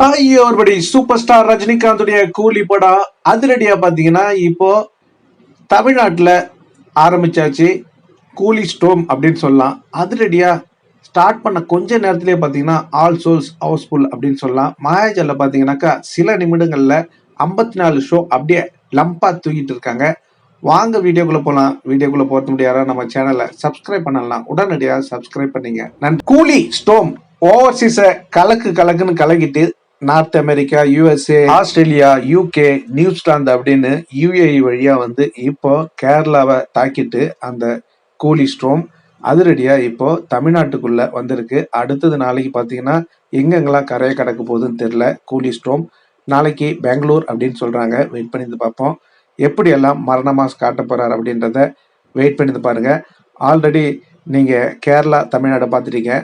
Hi everybody, super star ரஜினிகாந்துடைய கூலி படம் அதிரடியா பாத்தீங்கன்னா இப்போ தமிழ்நாட்டுல ஆரம்பிச்சாச்சு. கூலி ஸ்டோம் அப்படின்னு சொல்லலாம். அதிரடியா ஸ்டார்ட் பண்ண கொஞ்ச நேரத்திலேயே பாத்தீங்கன்னா ஆல் சோல்ஸ் ஹவுஸ்ஃபுல் அப்படின்னு சொல்லலாம். மாயாஜல்ல பாத்தீங்கன்னாக்கா சில நிமிடங்கள்ல 54 ஷோ அப்படியே லம்பா தூக்கிட்டு இருக்காங்க. வாங்க வீடியோக்குள்ள போலாம். வீடியோக்குள்ள போறது முடியாத நம்ம சேனலை சப்ஸ்கிரைப் பண்ணலாம். உடனடியாக சப்ஸ்கிரைப் பண்ணீங்க. நன்றி. கூலி ஸ்டோம் ஓவர்சீஸ கலக்குன்னு கலக்கிட்டு north America, USA, Australia, UK, New Zealand அப்படின்னு யூஏஇ வழியா வந்து இப்போ கேரளாவை தாக்கிட்டு அந்த கூலி ஸ்டோம் அதிரடியா இப்போ தமிழ்நாட்டுக்குள்ள வந்திருக்கு. அடுத்தது நாளைக்கு பாத்தீங்கன்னா எங்கெங்கெல்லாம் கரையை கடக்க போகுதுன்னு தெரியல. கூலி ஸ்டோம் நாளைக்கு பெங்களூர் அப்படின்னு சொல்றாங்க. வெயிட் பண்ணி பார்ப்போம். எப்படி எல்லாம் மரணமாஸ் காட்ட போறாரு அப்படின்றத வெயிட் பண்ணி பாருங்க. ஆல்ரெடி நீங்க கேரளா, தமிழ்நாடு பார்த்துட்டீங்க.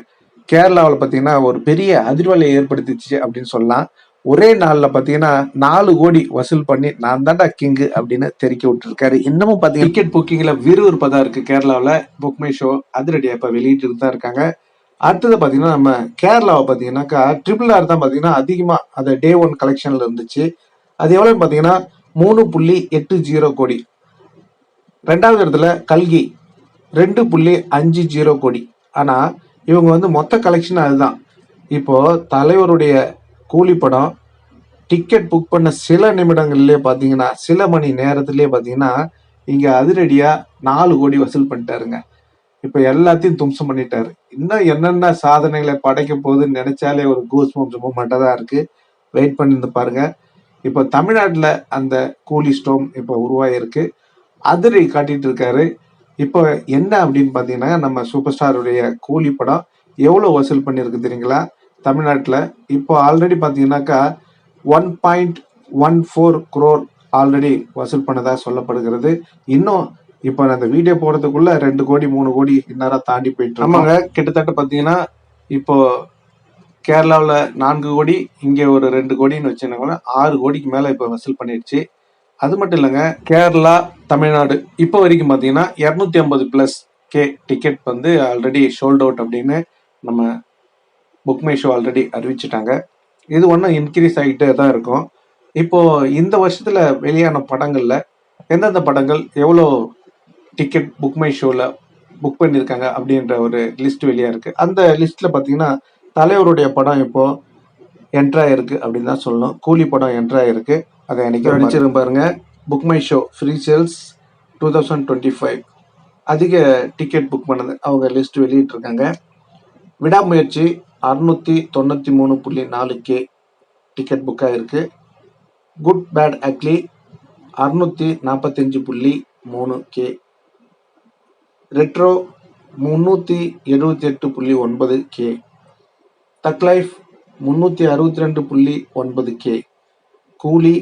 கேரளாவில் பார்த்தீங்கன்னா ஒரு பெரிய அதிர்வலையை ஏற்படுத்திச்சு அப்படின்னு சொல்லலாம். ஒரே நாளில் பார்த்தீங்கன்னா 4 கோடி வசூல் பண்ணி நான் தாண்டா கிங்கு அப்படின்னு தெரிவிக்க விட்டுருக்காரு. இன்னமும் பார்த்தீங்கன்னா டிக்கெட் புக்கிங்கில் விறுவிறுப்பாக தான் இருக்கு. கேரளாவில் புக் மை ஷோ அதிரடியாக இப்போ வெளியிட்டு தான் இருக்காங்க. அடுத்தது பார்த்தீங்கன்னா நம்ம கேரளாவை பார்த்தீங்கன்னாக்கா RRR தான் பார்த்தீங்கன்னா அதிகமாக அந்த டே 1 கலெக்ஷனில் இருந்துச்சு. அது எவ்வளோன்னு பார்த்தீங்கன்னா 3.80 கோடி. ரெண்டாவது இடத்துல கல்கி 2.50 கோடி. ஆனால் இவங்க வந்து மொத்த கலெக்ஷன் அதுதான். இப்போ தலைவருடைய கூலி படம் டிக்கெட் புக் பண்ண சில நிமிடங்கள்லயே பாத்தீங்கன்னா சில மணி நேரத்திலேயே பாத்தீங்கன்னா இங்க அதிரடியா 4 கோடி வசூல் பண்ணிட்டாருங்க. இப்ப எல்லாத்தையும் தும்சம் பண்ணிட்டாரு. இன்னும் என்னென்ன சாதனைகளை படைக்க போகுதுன்னு நினைச்சாலே ஒரு கூஸ் மூமெண்டா தான் இருக்கு. வெயிட் பண்ணி பாருங்க. இப்போ தமிழ்நாட்டுல அந்த கூலி ஸ்டோம் இப்போ உருவாயிருக்கு. அதிரை காட்டிட்டு இருக்காரு. இப்போ என்ன அப்படின்னு பாத்தீங்கன்னா நம்ம சூப்பர் ஸ்டாருடைய கூலி படம் எவ்வளவு வசூல் பண்ணிருக்கு தெரியுங்களா? தமிழ்நாட்டுல இப்போ ஆல்ரெடி பாத்தீங்கன்னாக்கா 1.14 crore ஆல்ரெடி வசூல் பண்ணதா சொல்லப்படுகிறது. இன்னும் இப்போ அந்த வீடியோ போறதுக்குள்ள 2 கோடி 3 கோடி இந்நேரம் தாண்டி போயிட்டு ஆமாங்க. கிட்டத்தட்ட பாத்தீங்கன்னா இப்போ கேரளாவில் 4 கோடி, இங்க ஒரு 2 கோடின்னு வச்சுன்னா 6 கோடிக்கு மேல இப்போ வசூல் பண்ணிடுச்சு. அது மட்டும் இல்லைங்க, கேரளா, தமிழ்நாடு இப்போ வரைக்கும் பார்த்தீங்கன்னா 250+ டிக்கெட் வந்து ஆல்ரெடி சோல்ட் அவுட் அப்படின்னு நம்ம புக் மை ஷோ ஆல்ரெடி அறிவிச்சிட்டாங்க. இது ஒன்றும் இன்க்ரீஸ் ஆகிட்டே தான் இருக்கும். இப்போ இந்த வருஷத்துல வெளியான படங்கள்ல எந்தெந்த படங்கள் எவ்வளோ டிக்கெட் புக் மை ஷோல புக் பண்ணியிருக்காங்க அப்படின்ற ஒரு லிஸ்ட் வெளியா இருக்கு. அந்த லிஸ்ட்ல பார்த்தீங்கன்னா தலைவருடைய படம் இப்போ என்ட்ரா இருக்கு அப்படின்னு தான் சொல்லணும். கூலி படம் என்ட்ரா இருக்கு. அதை அன்னைக்கு அடிச்சிருங்க பாருங்க. Book my show free sales 2025 அதிக டிக்கெட் புக் பண்ணது அவங்க லிஸ்ட் வெளியிட்டு இருக்காங்க. விடாமுயற்சி 693.4K டிக்கெட் புக் ஆயிருக்கு. Good Bad Ugly 645.3K. Retro 378.9K. Thug life 362.9K. கூலி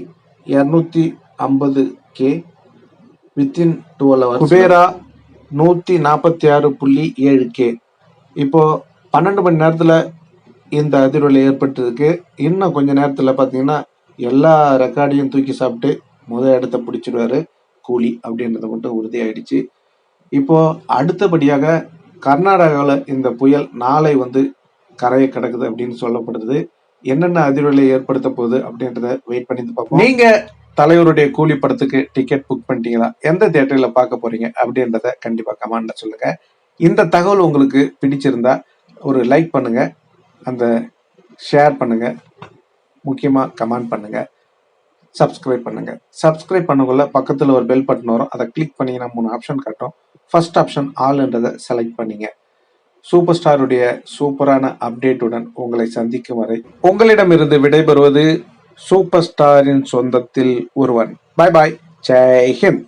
250K within 12 hours. Kubera 146.7K. இப்போ 12 மணி நேரத்துல இந்த அதிர்வலை ஏற்பட்டிருக்கு. இன்னும் கொஞ்ச நேரத்துல பாத்தீங்கன்னா எல்லா ரெக்கார்டையும் தூக்கி சாப்பிட்டு இடத்த பிடிச்சிடுவாரு கூலி அப்படின்றத மட்டும் உறுதியாயிடுச்சு. இப்போ அடுத்தபடியாக கர்நாடகாவில் இந்த புயல் நாளை வந்து கரையை கிடக்குது அப்படின்னு சொல்லப்படுது. என்னென்ன அதிர்வலை ஏற்படுத்த போகுது அப்படின்றத வெயிட் பண்ணி பார்ப்போம். நீங்க தலைவருடைய கூலி படத்துக்கு டிக்கெட் புக் பண்ணிட்டீங்களா? எந்த தியேட்டர்ல பார்க்க போறீங்க அப்படின்றத கண்டிப்பா கமெண்ட்ல சொல்லுங்க. இந்த தகவல் உங்களுக்கு பிடிச்சிருந்தா ஒரு லைக் பண்ணுங்க, அந்த ஷேர் பண்ணுங்க, முக்கியமா கமெண்ட் பண்ணுங்க, சப்ஸ்கிரைப் பண்ணுங்க. சப்ஸ்கிரைப் பண்ணக்குள்ள பக்கத்துல ஒரு பெல் பட்டன் வரும். அதை கிளிக் பண்ணீங்கன்னா 3 ஆப்ஷன் காட்டும். ஃபர்ஸ்ட் ஆப்ஷன் ஆல்ன்றதை செலக்ட் பண்ணீங்க. சூப்பர் ஸ்டாருடைய சூப்பரான அப்டேட்டுடன் உங்களை சந்திக்கும் வரை உங்களிடமிருந்து விடைபெறுவது சூப்பர் ஸ்டாரின் சொந்தத்தில் ஒருவன். பாய் பாய். ஜெய் ஹிந்த்.